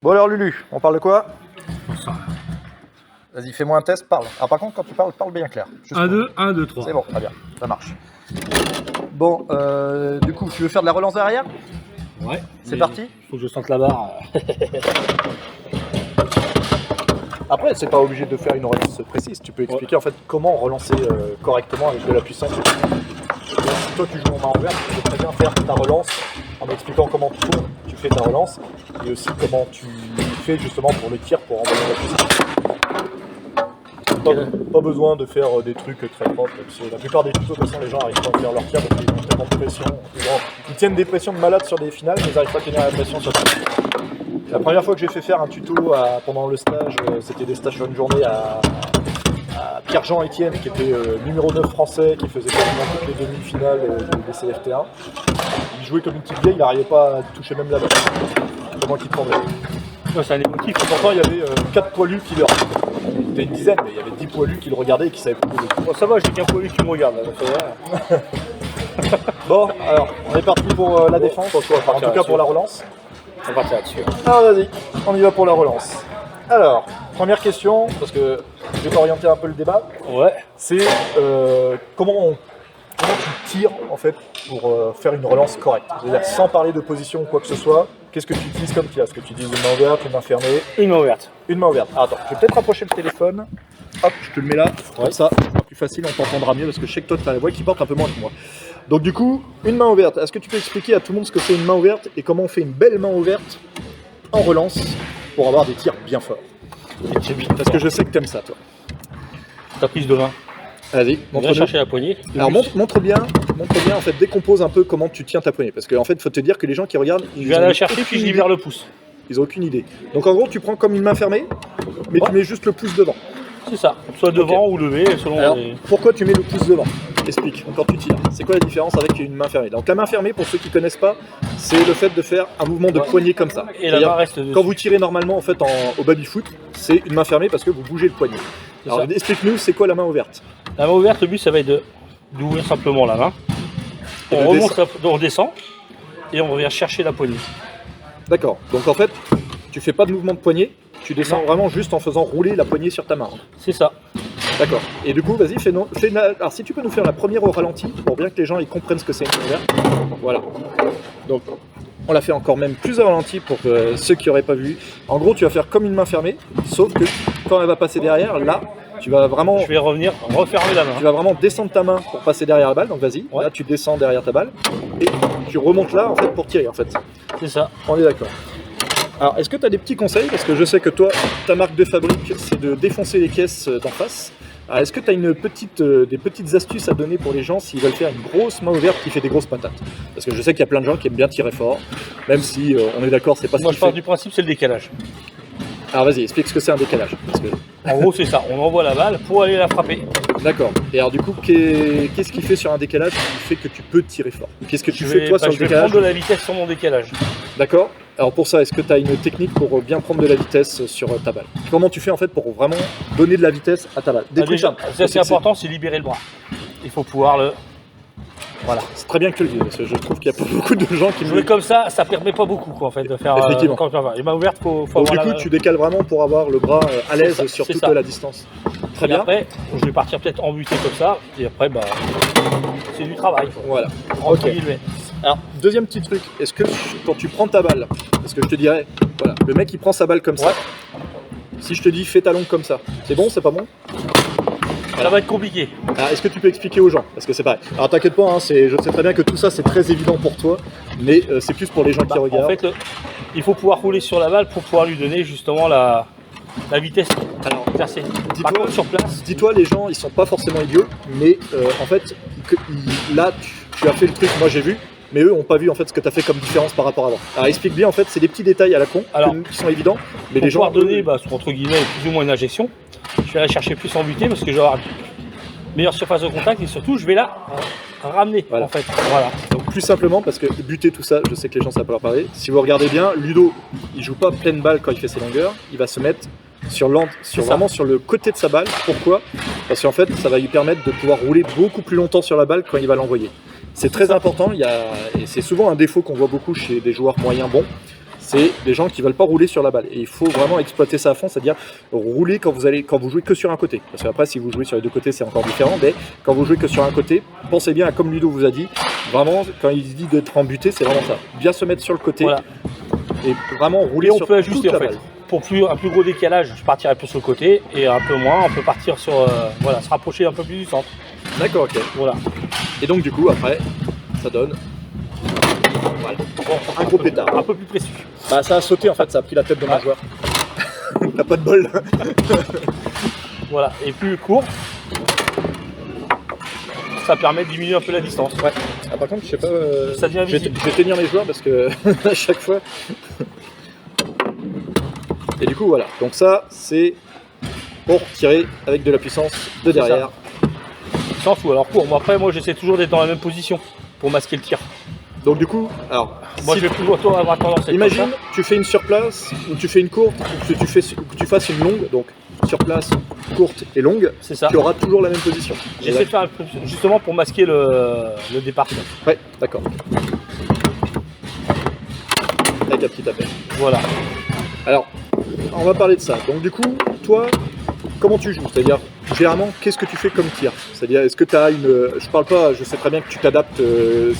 Bon alors Lulu, on parle de quoi? Vas-y, fais-moi un test, parle. Ah par contre, quand tu parles, parle bien clair. 1, 2, 1, 2, 3. C'est bon, très bien, ça marche. Bon, du coup, tu veux faire de la relance arrière? Ouais. C'est parti. Faut que je sente la barre. Après, c'est pas obligé de faire une relance précise. Tu peux expliquer en fait comment relancer correctement avec de la puissance. Si toi tu joues en main ouverte, tu peux très bien faire ta relance en expliquant comment tu fais ta relance et aussi comment tu fais justement pour le tir pour envoyer la puissance. Pas besoin de faire des trucs très propres. La plupart des tutos, de toute façon, les gens n'arrivent pas à faire leur tir parce qu'ils ont tellement de pression. Ils tiennent des pressions de malade sur des finales, mais ils n'arrivent pas à tenir la pression sur ça. La première fois que j'ai fait faire un tuto pendant le stage, c'était des stages sur une journée à Pierre-Jean Etienne, qui était numéro 9 français, qui faisait quasiment toutes les demi-finales des CFT1. Il jouait comme une petite vieille, il n'arrivait pas à toucher même la balle. C'est moi qui tremblais. Ouais, c'est un émotif. Pourtant, il y avait 4 poilus qui le regardaient. C'était une dizaine, mais il y avait 10 poilus qui le regardaient et qui savaient pas où. Bon, ça va, j'ai qu'un poilu qui me regarde. Là, donc ça va. Bon, alors, on est parti pour la défense, en tout cas pour la relance. On va partir là-dessus. Alors vas-y, on y va pour la relance. Alors, première question, parce que je vais t'orienter un peu le débat. Ouais. C'est comment tu tires en fait pour faire une relance correcte. C'est-à-dire sans parler de position ou quoi que ce soit, qu'est-ce que tu utilises comme tir? Est-ce que tu utilises une main ouverte, une main fermée? Une main ouverte. Une main ouverte. Ah, attends, je vais peut-être rapprocher le téléphone. Hop, je te le mets là, comme ça, c'est plus facile, on t'entendra mieux parce que je sais que toi tu as la voix qui porte un peu moins que moi. Donc du coup, une main ouverte. Est-ce que tu peux expliquer à tout le monde ce que c'est une main ouverte et comment on fait une belle main ouverte en relance pour avoir des tirs bien forts? Parce que je sais que t'aimes ça, toi. Ta prise de main. Vas-y, On va chercher la poignée. Alors montre bien, en fait, décompose un peu comment tu tiens ta poignée. Parce qu'en fait, faut te dire que les gens qui regardent, Je vais aller la chercher puis je libère le pouce. Ils n'ont aucune idée. Donc en gros, tu prends comme une main fermée, mais tu mets juste le pouce devant. C'est ça, soit devant ou levé, selon Alors, les... pourquoi tu mets le pouce devant? Explique, quand tu tires. C'est quoi la différence avec une main fermée? Donc la main fermée, pour ceux qui ne connaissent pas, c'est le fait de faire un mouvement de poignet comme ça. Et la main reste dessus. Quand vous tirez normalement en fait au baby-foot, c'est une main fermée parce que vous bougez le poignet. Alors explique-nous, c'est quoi la main ouverte? La main ouverte, le but ça va être d'ouvrir simplement la main. On remonte, on redescend et on revient chercher la poignée. D'accord. Donc en fait, tu fais pas de mouvement de poignet, tu descends vraiment juste en faisant rouler la poignée sur ta main. C'est ça. D'accord. Et du coup, vas-y, alors si tu peux nous faire la première au ralenti, pour bien que les gens ils comprennent ce que c'est une main ouverte. Voilà. Donc, on l'a fait encore même plus au ralenti pour ceux qui n'auraient pas vu. En gros, tu vas faire comme une main fermée, sauf que quand elle va passer derrière, là, tu vas vraiment... Je vais revenir refermer la main. Tu vas vraiment descendre ta main pour passer derrière la balle, donc vas-y. Ouais. Là, tu descends derrière ta balle et tu remontes là, en fait, pour tirer, en fait. C'est ça. On est d'accord. Alors, est-ce que tu as des petits conseils? Parce que je sais que toi, ta marque de fabrique, c'est de défoncer les caisses d'en face. Alors, est-ce que tu as des petites astuces à donner pour les gens s'ils veulent faire une grosse main ouverte qui fait des grosses patates? Parce que je sais qu'il y a plein de gens qui aiment bien tirer fort, même si on est d'accord, c'est pas ce Moi, qu'il je pars fait. du principe, c'est le décalage. Alors, vas-y, explique ce que c'est un décalage. Parce que... En gros, c'est ça. On envoie la balle pour aller la frapper. D'accord. Et alors, du coup, qu'est-ce qu'il fait sur un décalage qui fait que tu peux tirer fort? Qu'est-ce que tu fais, toi, sur le décalage? Je vais prendre de la vitesse sur mon décalage. D'accord. Alors pour ça, est-ce que tu as une technique pour bien prendre de la vitesse sur ta balle? Comment tu fais en fait pour vraiment donner de la vitesse à ta balle? Déjà, ça c'est important, c'est libérer le bras. Il faut pouvoir le... Voilà. C'est très bien que tu le dises, parce que je trouve qu'il y a beaucoup de gens qui... Jouer comme ça permet pas beaucoup quoi, en fait, de faire... Effectivement. Les mains ouvertes, faut donc, du coup, tu décales vraiment pour avoir le bras à l'aise sur toute la distance. Très bien. Après, je vais partir peut-être en buté comme ça, et après, bah, c'est du travail. Quoi. Voilà. Ok. Alors, deuxième petit truc, est-ce que quand tu prends ta balle, parce que je te dirais, voilà, le mec il prend sa balle comme ça, si je te dis fais talon comme ça, c'est bon, c'est pas bon? Ça va être compliqué. Alors, est-ce que tu peux expliquer aux gens? Parce que c'est pareil. Alors t'inquiète pas, hein, je sais très bien que tout ça c'est très évident pour toi, mais c'est plus pour les gens qui regardent. En fait, il faut pouvoir rouler sur la balle pour pouvoir lui donner justement la vitesse. Alors, par contre, sur place. Dis-toi, les gens ils sont pas forcément idiots, mais en fait, là tu as fait le truc, moi j'ai vu. Mais eux n'ont pas vu en fait ce que tu as fait comme différence par rapport à avant. Alors explique bien, en fait, c'est des petits détails à la con qui sont évidents. Mais les gens pouvoir donner entre guillemets plus ou moins une injection, je vais aller chercher plus en butée parce que je vais avoir une meilleure surface de contact et surtout je vais la ramener en fait. Voilà. Donc plus simplement parce que buter tout ça, je sais que les gens ça peut leur parler. Si vous regardez bien, Ludo il joue pas pleine balle quand il fait ses longueurs, il va se mettre vraiment sur le côté de sa balle. Pourquoi? Parce qu'en fait ça va lui permettre de pouvoir rouler beaucoup plus longtemps sur la balle quand il va l'envoyer. C'est très important, et c'est souvent un défaut qu'on voit beaucoup chez des joueurs moyens bons, c'est les gens qui veulent pas rouler sur la balle. Et il faut vraiment exploiter ça à fond, c'est-à-dire rouler quand vous jouez que sur un côté. Parce qu'après, si vous jouez sur les deux côtés, c'est encore différent. Mais quand vous jouez que sur un côté, pensez bien à comme Ludo vous a dit. Vraiment, quand il dit d'être en butée, c'est vraiment ça. Bien se mettre sur le côté et vraiment rouler sur toute la balle. Et on peut ajuster en fait. Pour un plus gros décalage, je partirai plus sur le côté et un peu moins, on peut partir sur, voilà, se rapprocher un peu plus du centre. D'accord, ok. Voilà. Et donc du coup, après, ça donne voilà. Un gros pétard. Un peu plus précis. Bah, ça a sauté en fait, ça a pris la tête de mon joueur. T'as pas de bol. Voilà, et plus court, ça permet de diminuer un peu la distance. Ouais. Ah, par contre, je sais pas. Ça devient visible. Je vais tenir les joueurs parce que à chaque fois. Et du coup, voilà. Donc ça, c'est pour tirer avec de la puissance de derrière. Puissance ou alors court. Après, moi, j'essaie toujours d'être dans la même position pour masquer le tir. Donc du coup, alors... Moi, je vais plutôt avoir tendance à être imagine, comme ça. tu fais une surplace, ou tu fais une courte, ou que tu fasses une longue, donc surplace, courte et longue, c'est ça. Tu auras toujours la même position. J'essaie de faire justement pour masquer le départ. Ouais, d'accord. Avec un petit appel. Voilà. Alors, on va parler de ça. Donc du coup, toi, comment tu joues? C'est-à-dire, généralement, qu'est-ce que tu fais comme tir? C'est-à-dire, est-ce que tu as une... Je parle pas, je sais très bien que tu t'adaptes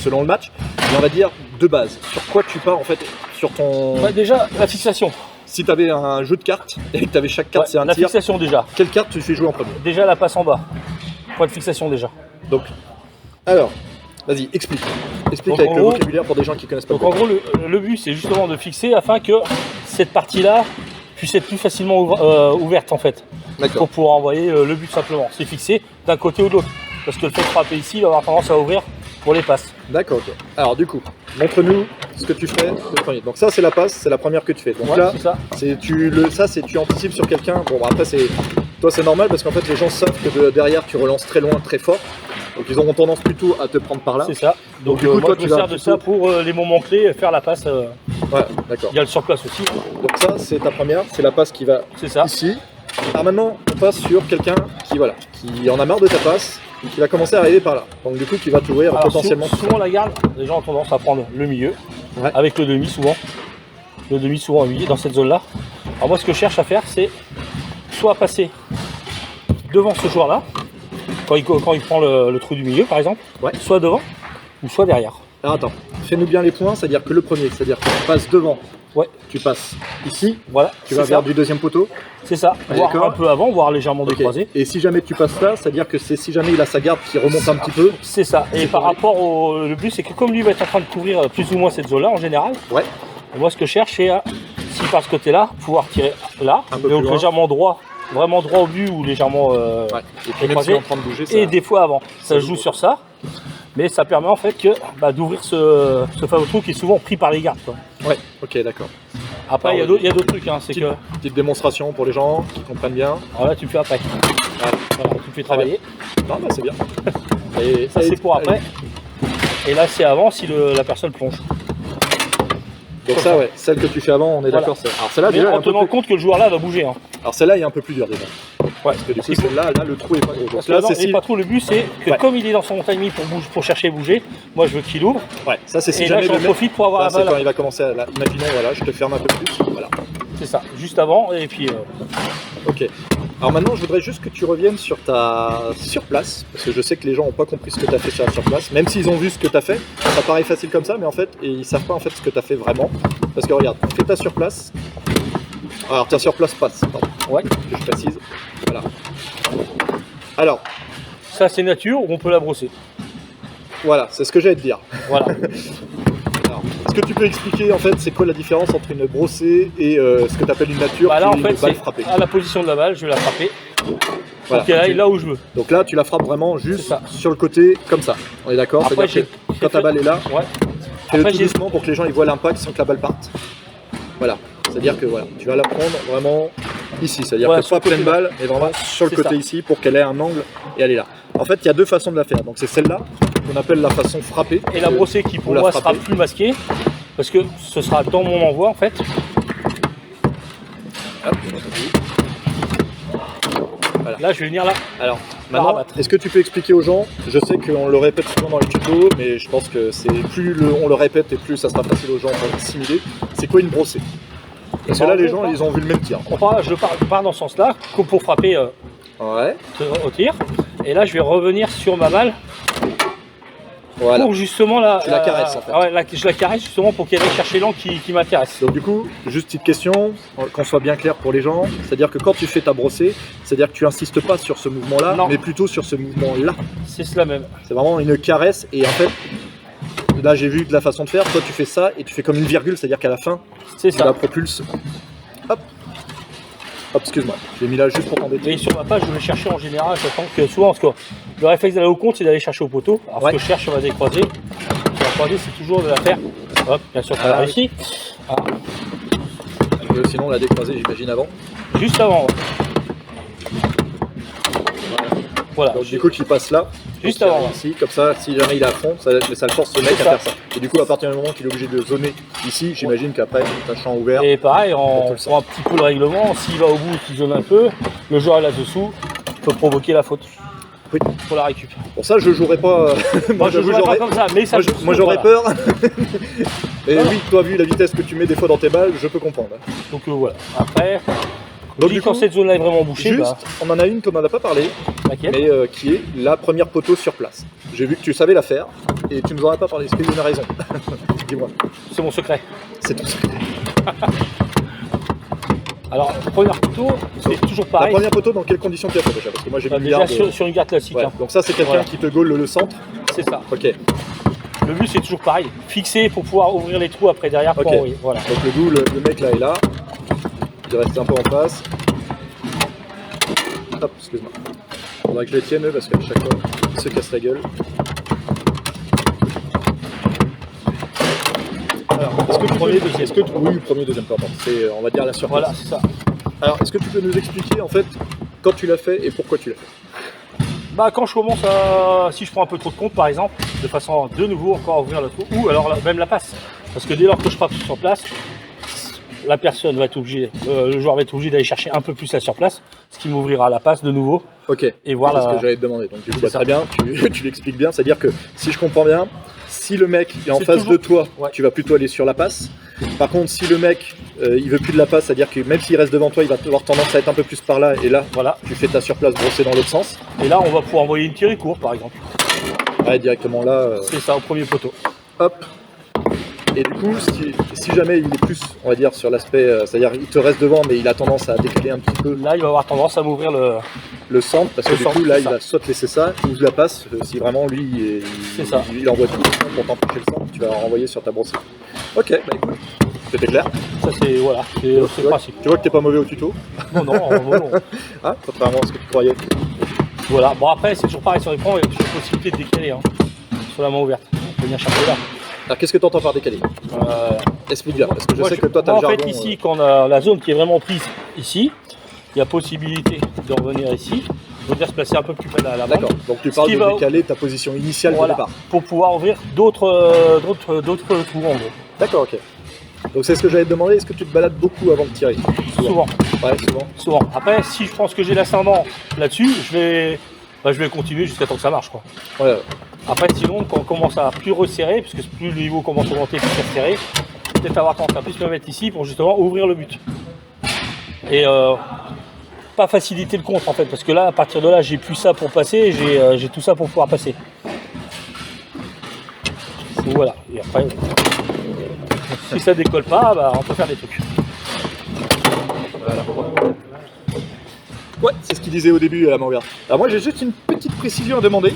selon le match, mais on va dire de base. Sur quoi tu pars en fait sur ton... Ouais, déjà, la fixation. Si tu avais un jeu de cartes et que tu avais chaque carte, c'est un la tir. La fixation déjà. Quelle carte tu fais jouer en premier? Déjà la passe en bas. Point de fixation déjà. Donc, alors, vas-y, explique. Explique donc, avec le vocabulaire pour des gens qui connaissent pas. Donc en gros, le but c'est justement de fixer afin que cette partie-là puisse être plus facilement ouverte en fait. Pour pouvoir envoyer le but simplement. C'est fixé d'un côté ou de l'autre. Parce que le fait de frapper ici, il va avoir tendance à ouvrir pour les passes. D'accord, ok. Alors du coup, montre-nous ce que tu fais le premier. Donc ça c'est la passe, c'est la première que tu fais. Donc là, tu anticipes sur quelqu'un. Bon après toi c'est normal parce qu'en fait les gens savent que derrière tu relances très loin, très fort. Donc ils auront tendance plutôt à te prendre par là. C'est ça. Donc du coup, moi je me sers de ça pour les moments clés, faire la passe. Ouais, d'accord. Il y a le surplace aussi. Donc ça c'est ta première, c'est la passe qui va ici. Alors maintenant on passe sur quelqu'un qui en a marre de ta passe, qui va commencer à arriver par là. Donc du coup qui va t'ouvrir potentiellement. Souvent la garde, les gens ont tendance à prendre le milieu, avec le demi souvent. Le demi souvent dans cette zone là. Alors moi ce que je cherche à faire c'est soit passer devant ce joueur là, quand il prend le trou du milieu par exemple, soit devant ou soit derrière. Alors attends, fais-nous bien les points, c'est-à-dire que le premier, c'est-à-dire que tu passes devant, tu passes ici, tu vas vers du deuxième poteau. C'est ça, voire un peu avant, voire légèrement décroisé. Et si jamais tu passes là, c'est-à-dire que c'est si jamais il a sa garde qui remonte un petit peu. C'est ça, et par rapport le but c'est que comme lui va être en train de couvrir plus ou moins cette zone-là en général, moi ce que je cherche c'est à, s'il passe ce côté-là, pouvoir tirer là, donc légèrement droit. Vraiment droit au but ou légèrement écrasé, en train de bouger, et des fois avant. Ça joue sur ça, mais ça permet en fait d'ouvrir ce fameux trou qui est souvent pris par les gardes. Quoi. Ouais, ok, d'accord. Après, il y a d'autres trucs. Hein, c'est que... Petite démonstration pour les gens qui comprennent bien. Alors là, tu le fais après. Voilà, tu le fais travailler. Non, bah c'est bien. Et ça, c'est pour après. Et là, c'est avant si la personne plonge. Donc ça, celle que tu fais avant, on est d'accord. Alors celle-là, déjà, en tenant compte que le joueur là va bouger. Hein. Alors celle-là est un peu plus dure déjà. Parce que du coup, celle-là, le trou est pas gros. Parce que là, c'est pas trop. Le but, c'est que comme il est dans son timing pour chercher à bouger, moi je veux qu'il ouvre. Ouais, ça c'est si jamais j'en profite pour avoir la balle. Quand il va commencer à imaginons, je te ferme un peu plus. Voilà. C'est ça, juste avant et puis. Ok. Alors maintenant, je voudrais juste que tu reviennes sur ta surplace, parce que je sais que les gens n'ont pas compris ce que tu as fait sur la surplace, même s'ils ont vu ce que tu as fait, ça paraît facile comme ça, mais en fait, ils savent pas en fait ce que tu as fait vraiment. Parce que regarde, fais ta surplace. Alors ta surplace passe, pardon. Ouais. Que je précise. Voilà. Alors. Ça c'est nature, on peut la brosser. Voilà, c'est ce que j'allais te dire. Voilà. Est-ce que tu peux expliquer en fait c'est quoi la différence entre une brossée et ce que tu appelles une nature là, en fait, une balle frappée? À la position de la balle, je vais la frapper. Voilà, qu'elle aille là où je veux. Donc là, tu la frappes vraiment juste sur le côté comme ça. On est d'accord? C'est-à-dire que quand ta balle est là, fais-le tout doucement pour que les gens ils voient l'impact sans que la balle parte. Voilà. C'est-à-dire que tu vas la prendre vraiment ici. C'est-à-dire que pas pleine balle, mais vraiment sur le côté ici pour qu'elle ait un angle et elle est là. En fait, il y a deux façons de la faire. Donc c'est celle-là qu'on appelle la façon frappée. Et la brossée qui pour moi sera plus masquée parce que ce sera dans mon envoi en fait. Hop. Voilà. Là, je vais venir là. Alors, maintenant, est-ce que tu peux expliquer aux gens? Je sais qu'on le répète souvent dans les tutos, mais je pense que c'est plus on le répète et plus ça sera facile aux gens d'assimiler. c'est quoi une brossée? Parce que là, les gens, ils ont vu le même tir. Je pars dans ce sens-là, comme pour frapper Ouais. au tir. Et là, je vais revenir sur ma balle Voilà. pour justement la... Tu la caresses, en fait. Ouais, je la caresse justement pour qu'elle aille chercher l'angle qui m'intéresse. Donc du coup, juste petite question, qu'on soit bien clair pour les gens, c'est-à-dire que quand tu fais ta brossée, c'est-à-dire que tu insistes pas sur ce mouvement-là, Non. mais plutôt sur ce mouvement-là. C'est cela même. C'est vraiment une caresse et en fait, là j'ai vu de la façon de faire, toi tu fais ça et tu fais comme une virgule, c'est-à-dire qu'à la fin, C'est tu la ça. propulses. Hop. Hop, excuse-moi, je l'ai mis là juste pour t'embêter. Et sur ma page, je vais chercher en général, j'attends que souvent, parce que le réflexe d'aller au compte, c'est d'aller chercher au poteau. Alors Ouais. ce que je cherche sur la décroisée, c'est toujours de la faire. Hop, bien sûr, ça Ah, a réussi. Sinon la décroiser j'imagine avant. Juste avant. Voilà. Donc du coup tu passes là. Juste donc, avant, là. ici, comme ça, si jamais il est à fond, ça le force ce mec C'est à ça. faire ça. Et du coup à partir du moment qu'il est obligé de zoner ici, j'imagine qu'après tu as champ ouvert. Et pareil, Pour tout on le prend un petit peu le règlement. S'il va au bout, qu'il zone un peu, le joueur est là-dessous, peut provoquer la faute. Oui. Pour la récup. Pour ça je jouerai pas. Moi, je jouerais pas comme ça, mais ça Moi j'aurais voilà. peur. Et oui, toi vu la vitesse que tu mets des fois dans tes balles, je peux comprendre. Donc voilà. Après, Donc, quand cette zone-là est vraiment bouchée, Juste, bah, on en a une qu'on n'en a pas parlé, laquelle mais qui est la première poteau sur place. J'ai vu que tu savais la faire et tu nous en as pas parlé. Est-ce qu'il y a une raison? Dis-moi. c'est mon secret. C'est ton secret. Alors, le premier poteau, c'est toujours La pareil. première poteau, dans quelles conditions tu as fait déjà? Parce que moi j'ai mis Déjà sur une carte classique. Ouais. Hein. Donc ça c'est quelqu'un Voilà. qui te gaule le centre. C'est ça. Ok. Le but, c'est toujours pareil. Fixer pour pouvoir ouvrir les trous après derrière. Pour Ok. envoyer. Voilà. Donc le goût, le mec là est là. Il reste un peu en face. Hop, excuse-moi. Faudrait que je les tienne eux parce qu'à chaque fois ils se cassent la gueule. Alors, est-ce que tu Premier, peux... deuxième. Est-ce que tu... Oui, premier, deuxième, peu importe. C'est, on va dire, la surface. Voilà, c'est ça. Alors, est-ce que tu peux nous expliquer, en fait, quand tu l'as fait et pourquoi tu l'as fait? Bah, quand je commence à. Si je prends un peu trop de compte, par exemple, de façon à de nouveau encore à ouvrir le trou, ou alors même la passe. Parce que dès lors que je frappe sur place, la personne va être obligée, le joueur va être obligé d'aller chercher un peu plus la surplace, ce qui m'ouvrira la passe de nouveau. Ok, Et voilà. c'est ce que j'allais te demander. Donc, du coup, C'est bah, ça. très bien, tu l'expliques bien. C'est-à-dire que, si je comprends bien, si le mec est en C'est face toujours- de toi, Ouais. tu vas plutôt aller sur la passe. Par contre, si le mec, il veut plus de la passe, c'est-à-dire que même s'il reste devant toi, il va avoir tendance à être un peu plus par là. Et là, Voilà. tu fais ta surplace brossée dans l'autre sens. Et là, on va pouvoir envoyer une tirée courte, par exemple. Ouais, directement là. C'est ça, au premier poteau. Hop. Et du coup, si jamais il est plus, on va dire, sur l'aspect, c'est-à-dire il te reste devant, mais il a tendance à décaler un petit peu Là, il va avoir tendance à m'ouvrir le centre, parce que Le du centre, coup, là, c'est il ça. va soit te laisser ça, ou la passe, si vraiment lui, C'est ça. il envoie tout pour t'empêcher le centre, tu vas renvoyer sur ta brosse. Ok, bah écoute, c'était clair. Ça, c'est voilà, c'est Tu le vois, principe. tu vois que t'es pas mauvais au tuto, Non, non. hein, contrairement à ce que tu croyais. Voilà. Bon, après, c'est toujours pareil sur l'écran, il y a toujours possibilité de décaler hein, sur la main ouverte. On peut venir chercher là. Alors, qu'est-ce que tu entends par décaler? Explique bien, parce que je Moi, sais que toi, t'as le en jargon. fait, ici, quand on a la zone qui est vraiment prise ici, il y a possibilité de revenir ici, de venir se placer un peu plus près de la bande. D'accord, donc tu parles qui de va- décaler ta position initiale Voilà, de départ. pour pouvoir ouvrir d'autres trous en gros. D'accord, ok. Donc c'est ce que j'allais te demander, est-ce que tu te balades beaucoup avant de tirer? Souvent. Ouais, souvent. Souvent. Après, si je pense que j'ai l'ascendant là-dessus, je vais continuer jusqu'à temps que ça marche. Quoi. Ouais. Après, sinon, quand on commence à plus resserrer, parce que plus le niveau commence à augmenter, plus c'est resserré, peut-être avoir tendance à plus me mettre ici pour justement ouvrir le but. Et pas faciliter le contre en fait, parce que là, à partir de là, j'ai plus ça pour passer, et j'ai tout ça pour pouvoir passer. Donc, voilà. Et après, si ça décolle pas, bah, on peut faire des trucs. Ouais, c'est ce qu'il disait au début à la main ouverte. Alors moi j'ai juste une petite précision à demander.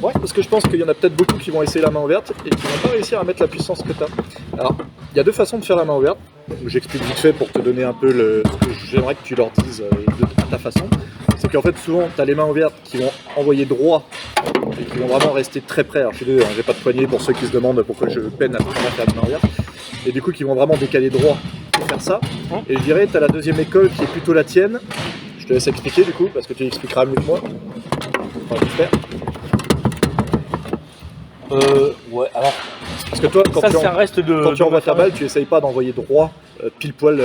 Ouais, parce que je pense qu'il y en a peut-être beaucoup qui vont essayer la main ouverte et qui vont pas réussir à mettre la puissance que tu as. Alors, il y a deux façons de faire la main ouverte. J'explique vite fait pour te donner un peu ce que j'aimerais que tu leur dises à ta façon. C'est qu'en fait souvent tu as les mains ouvertes qui vont envoyer droit et qui vont vraiment rester très près. Alors je suis désolé, j'ai pas de poignée pour ceux qui se demandent pourquoi je peine à faire une main ouverte. Et du coup qui vont vraiment décaler droit pour faire ça. Et je dirais tu as la deuxième école qui est plutôt la tienne. Je te laisse expliquer du coup parce que tu expliqueras mieux que moi. Enfin, j'espère. Ouais, alors, Parce que toi quand ça, tu c'est un reste de. quand tu envoies ta balle, tu essayes pas d'envoyer droit pile poil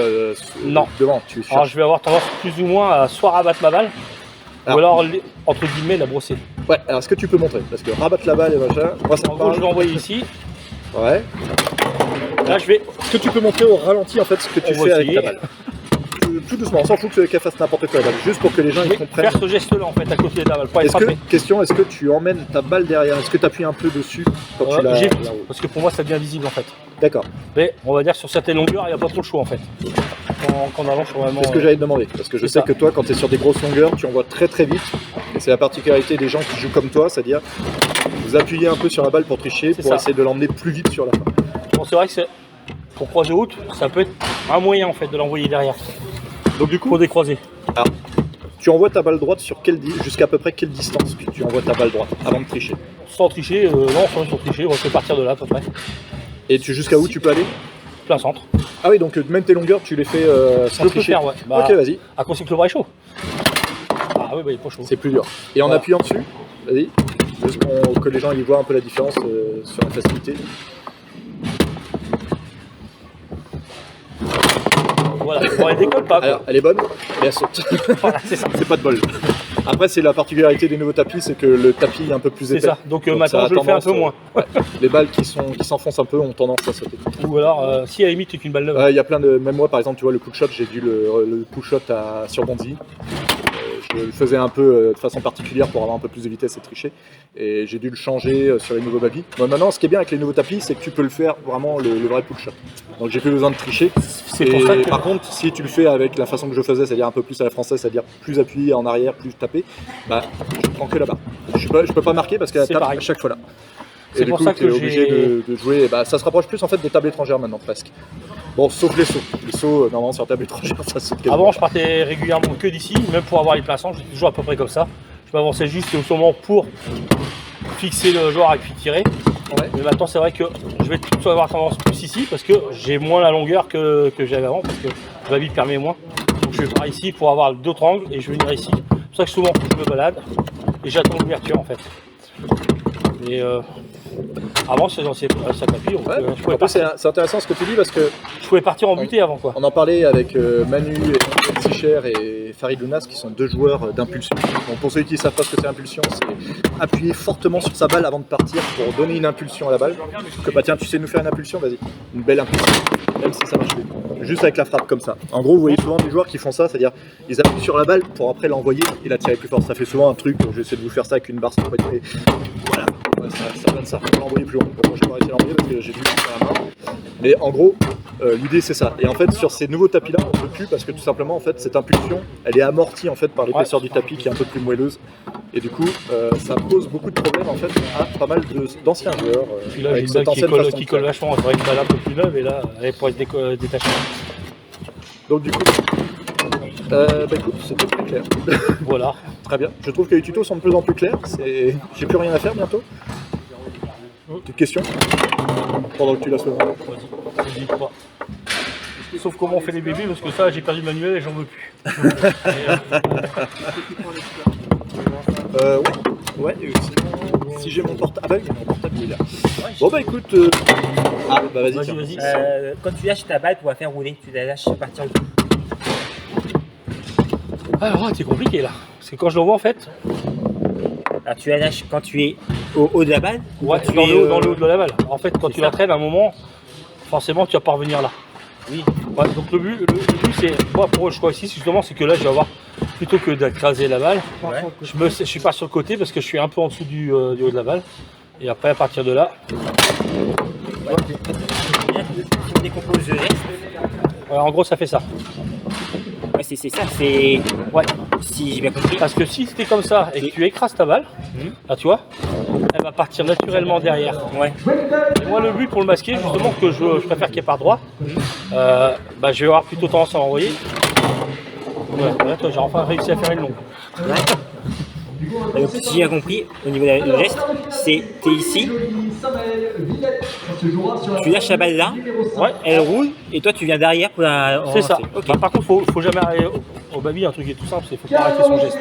Non. devant. Tu Alors, cherches. je vais avoir tendance plus ou moins à soit rabattre ma balle, Alors. ou alors, entre guillemets, la brosser. Ouais, alors est-ce que tu peux montrer? Parce que rabattre la balle et machin, moi ça En me gros, je parle. vais envoyer ici, Ouais. Là, je vais. Est-ce que tu peux montrer au ralenti en fait ce que tu On fais va avec ta essayer. balle? Tout doucement, on s'en fout qu'elle fasse n'importe quoi la balle, juste pour que les gens Je ils vais comprennent. faire ce geste-là en fait à côté de la balle pour aller Est-ce que, frapper. question, est-ce que tu emmènes ta balle derrière? Est-ce que tu appuies un peu dessus quand tu la... J'évite, parce que pour moi ça devient visible en fait. D'accord, Mais on va dire que sur certaines longueurs, il n'y a pas trop le choix en fait. Quand on allonge vraiment. c'est ce que j'allais te demander. Parce que je c'est sais ça. que toi, quand tu es sur des grosses longueurs, tu envoies très très vite. Et c'est la particularité des gens qui jouent comme toi, c'est-à-dire vous appuyez un peu sur la balle pour tricher, C'est pour ça. essayer de l'emmener plus vite sur la fin. Bon, c'est vrai que c'est pour croiser haute, ça peut être un moyen en fait de l'envoyer derrière. Donc du coup, Pour décroiser. tu envoies ta balle droite sur jusqu'à peu près quelle distance que tu envoies ta balle droite avant de tricher? Sans tricher, non, sans tricher, on peut partir de là à peu près. Et jusqu'à où tu peux aller? Plein centre. Ah oui, donc même tes longueurs, tu les fais sans Je peux tricher. faire, ouais. Bah, Ok, vas-y, à condition que le bras est chaud. Ah oui, bah il est pas chaud. c'est plus dur. Et en Voilà. appuyant dessus, vas-y, juste que les gens ils voient un peu la différence sur la facilité. Voilà, bon, elle décolle pas. Alors, Quoi. elle est bonne, et elle saute. Voilà, c'est ça. C'est pas de bol. Après, c'est la particularité des nouveaux tapis, c'est que le tapis est un peu plus C'est épais. ça. Donc, Donc, ça maintenant a je le fais un peu tendance, moins. ouais. Les balles qui s'enfoncent un peu ont tendance à sauter. Ou alors, si à la limite c'est qu'une balle neuve. Il y a plein de. Même moi, par exemple, tu vois, le pull shot, j'ai dû le pull shot sur Bonzi. Je le faisais un peu de façon particulière pour avoir un peu plus de vitesse et tricher. Et j'ai dû le changer sur les nouveaux tapis. Bon, maintenant, ce qui est bien avec les nouveaux tapis, c'est que tu peux le faire vraiment le vrai pull shot. Donc j'ai plus besoin de tricher. C'est pour ça que. Par contre, si tu le fais avec la façon que je faisais, c'est-à-dire un peu plus à la française, c'est-à-dire plus appuyé en arrière, plus tapé, bah je prends que là-bas. Je peux pas marquer parce qu'elle C'est tape pareil. à chaque fois là. C'est Et du pour coup, ça tu es que obligé j'ai- de jouer. Bah, ça se rapproche plus en fait des tables étrangères maintenant presque. Bon, sauf les sauts. Les sauts, normalement sur table étrangère, ça saute quasiment. Avant, je partais régulièrement que d'ici, même pour avoir les plaçants, j'étais toujours à peu près comme ça. Je m'avançais juste au moment pour fixer le joueur et puis tirer. Ouais. Mais maintenant, c'est vrai que je vais plutôt avoir tendance plus ici parce que j'ai moins la longueur que j'avais avant parce que la vie permet moins. Donc, je vais par ici pour avoir d'autres angles et je vais venir ici. C'est pour ça que souvent, je me balade et j'attends l'ouverture en fait. Et avant, c'est dans ces tapis, Ouais, en plus, c'est intéressant ce que tu dis parce que je pouvais partir en butée avant quoi. on en parlait avec Manu et Sicher et Farid Lounas qui sont deux joueurs d'impulsion. Donc pour ceux qui ne savent pas ce que c'est l'impulsion, c'est appuyer fortement sur sa balle avant de partir pour donner une impulsion à la balle. Que bah tiens, tu sais nous faire une impulsion, vas-y. Une belle impulsion, même si ça marche plus. Juste avec la frappe comme ça. En gros, vous voyez souvent des joueurs qui font ça, c'est-à-dire ils appuient sur la balle pour après l'envoyer et la tirer plus fort. Ça fait souvent un truc, je vais essayer de vous faire ça avec une barre sans poignée. Voilà. Ouais, ça donne ça, on va l'envoyer plus loin. Bon, je vais pas arrêter l'envoyer parce que j'ai dû le faire à la main. Mais en gros, l'idée c'est ça. Et en fait, sur ces nouveaux tapis là, on se tue parce que tout simplement, en fait, cette impulsion, elle est amortie en fait par l'épaisseur du tapis qui est un peu plus moelleuse. Et du coup, ça pose beaucoup de problèmes en fait à pas mal d'anciens joueurs. Puis là, j'ai avec une cette balle qui ancienne colle, façon qui de colle faire. vachement. J'aurais une balle un peu plus neuve et là, elle pourrait se détacher. Donc du coup, écoute, c'était très clair. Voilà. Très bien. Je trouve que les tutos sont de plus en plus clairs. J'ai plus rien à faire bientôt. Petite question pendant que tu laisses le moment. Vas-y, je dis pas. Sauf comment on fait les bébés, parce que ça, j'ai perdu le manuel et j'en veux plus. Ouais. Sinon, si j'ai mon portable, mon portable il est là. Bon bah écoute, vas-y. Vas-y, tiens. vas-y. Quand tu lâches ta balle pour la faire rouler, tu la lâches partir où? Alors, c'est compliqué là. Parce que quand je l'envoie, en fait, Alors tu la lâches quand tu es au haut de la balle ou ouais, quand tu dans, es, le haut de la balle. En fait, quand c'est tu ça. la traînes à un moment, forcément, tu vas pas revenir là. Oui. Ouais, donc le but c'est, moi, pour le choix ici, justement, c'est que là, je vais avoir, plutôt que d'écraser la balle, Ouais. je suis pas sur le côté parce que je suis un peu en dessous du haut de la balle. Et après, à partir de là, Tu décomposes le geste. ouais, en gros, ça fait ça. Ouais, c'est ça, c'est. Ouais. Si j'ai bien compris. Parce que si c'était comme ça et que tu écrases ta balle, là tu vois, elle va partir naturellement derrière. Ouais. Et moi le but pour le masquer, justement, que je préfère qu'il part droit, je vais avoir plutôt tendance à l'envoyer. Voilà, toi j'ai enfin réussi à faire une longue. Donc, si j'ai bien compris, au niveau du geste, c'est t'es ici, tu lâches la balle là, Ouais, elle roule et toi tu viens derrière pour la. c'est ça. relancer. Ok. Bah, par contre, faut jamais aller au baby, un truc qui est tout simple, c'est faut pas arrêter son geste.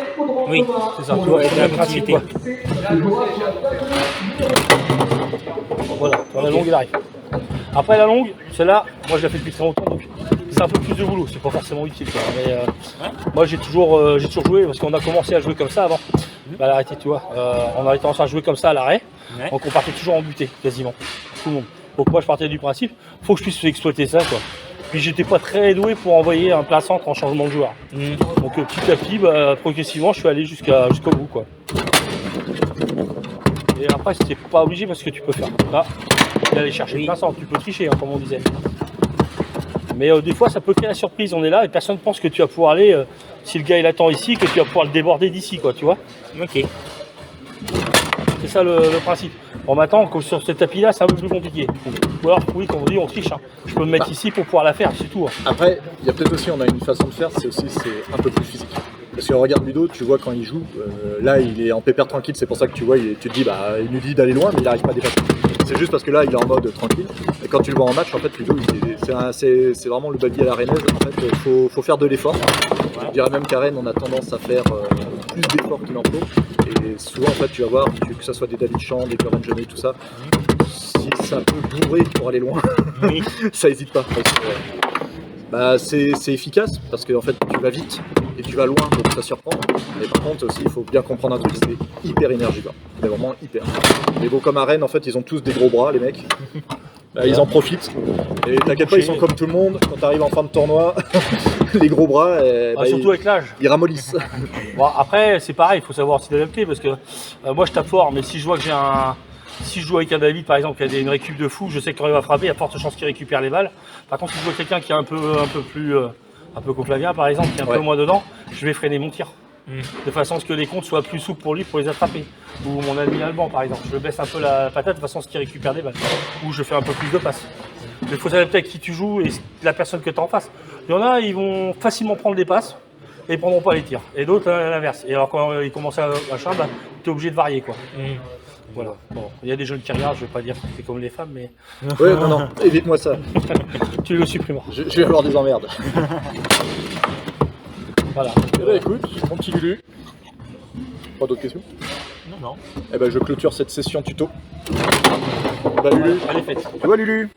Oui. C'est ça, tu vois, Ouais, c'est le la même principe continuité. quoi. Voilà, la longue il arrive. Après la longue, celle-là, moi je la fais depuis très longtemps, donc c'est un peu plus de boulot, c'est pas forcément utile quoi. Mais moi j'ai toujours joué, parce qu'on a commencé à jouer comme ça avant. Bah, à l'arrêté, tu vois, on avait tendance à jouer comme ça à l'arrêt, Ouais. donc on partait toujours en butée, quasiment, tout le monde. Donc moi je partais du principe, faut que je puisse exploiter ça quoi. Puis j'étais pas très doué pour envoyer un plein centre en changement de joueur. Donc petit à petit, progressivement, je suis allé jusqu'au bout quoi. Et après c'était pas obligé parce que tu peux faire là, et aller chercher le plein centre, tu peux tricher hein, comme on disait. Mais des fois ça peut créer la surprise, on est là et personne ne pense que tu vas pouvoir aller, si le gars il attend ici, que tu vas pouvoir le déborder d'ici quoi, tu vois. Ok. C'est ça le principe. Bon maintenant, sur ce tapis là, c'est un peu plus compliqué. Ou alors, oui, comme on dit, on triche. Hein. Je peux me mettre ici pour pouvoir la faire, c'est tout. Hein. Après, il y a peut-être aussi, on a une façon de faire, c'est un peu plus physique. Parce que regarde Ludo, tu vois quand il joue, là il est en pépère tranquille, c'est pour ça que tu vois, tu te dis, bah il nous dit d'aller loin, mais il n'arrive pas à dépasser. C'est juste parce que là il est en mode tranquille. Et quand tu le vois en match, en fait, Ludo, c'est vraiment le baguier à la rennaise. En fait, il faut faire de l'effort. Je dirais même qu'à Rennes, on a tendance à faire plus d'efforts qu'il en faut. Et souvent, en fait, tu vas voir, que ce soit des David Champ, des Corinne Jeunet, tout ça, si c'est un peu bourré pour aller loin, ça hésite pas. C'est efficace parce que en fait, tu vas vite et tu vas loin, donc ça surprend. Mais par contre, aussi, il faut bien comprendre un truc, c'est hyper énergivore. C'est vraiment hyper. Mais bon, comme à Rennes, en fait, ils ont tous des gros bras, les mecs. Là, ils en profitent. Et t'inquiète pas, ils sont comme tout le monde. Quand t'arrives en fin de tournoi, les gros bras, surtout avec l'âge. Ils ramollissent. Bon, après, c'est pareil, il faut savoir s'y adapter parce que moi je tape fort, mais si je vois que si je joue avec un David par exemple qui a une récup de fou, je sais que quand il va frapper, il y a forte chance qu'il récupère les balles. Par contre, si je vois quelqu'un qui est un peu plus. Un peu comme Flavien par exemple, qui est un peu moins dedans, je vais freiner mon tir. De façon à ce que les comptes soient plus souples pour lui pour les attraper. Ou mon ami Alban par exemple, je baisse un peu la patate de façon à ce qu'il récupère des balles. Ou je fais un peu plus de passes. Il faut s'adapter avec qui tu joues et la personne que tu as en face. Il y en a, ils vont facilement prendre des passes et ils prendront pas les tirs. Et d'autres à l'inverse. Et alors quand ils commencent à machin, tu es obligé de varier quoi. Voilà. Bon, il y a des jeunes qui regardent, je vais pas dire que c'est comme les femmes, mais. Ouais, non, évite-moi ça. Tu le supprimeras. Je vais avoir des emmerdes. Voilà. Eh ben, écoute, mon petit Lulu. Pas d'autres questions? Non. Eh ben je clôture cette session tuto. Bah Lulu. Allez, faites. Tu vois Lulu?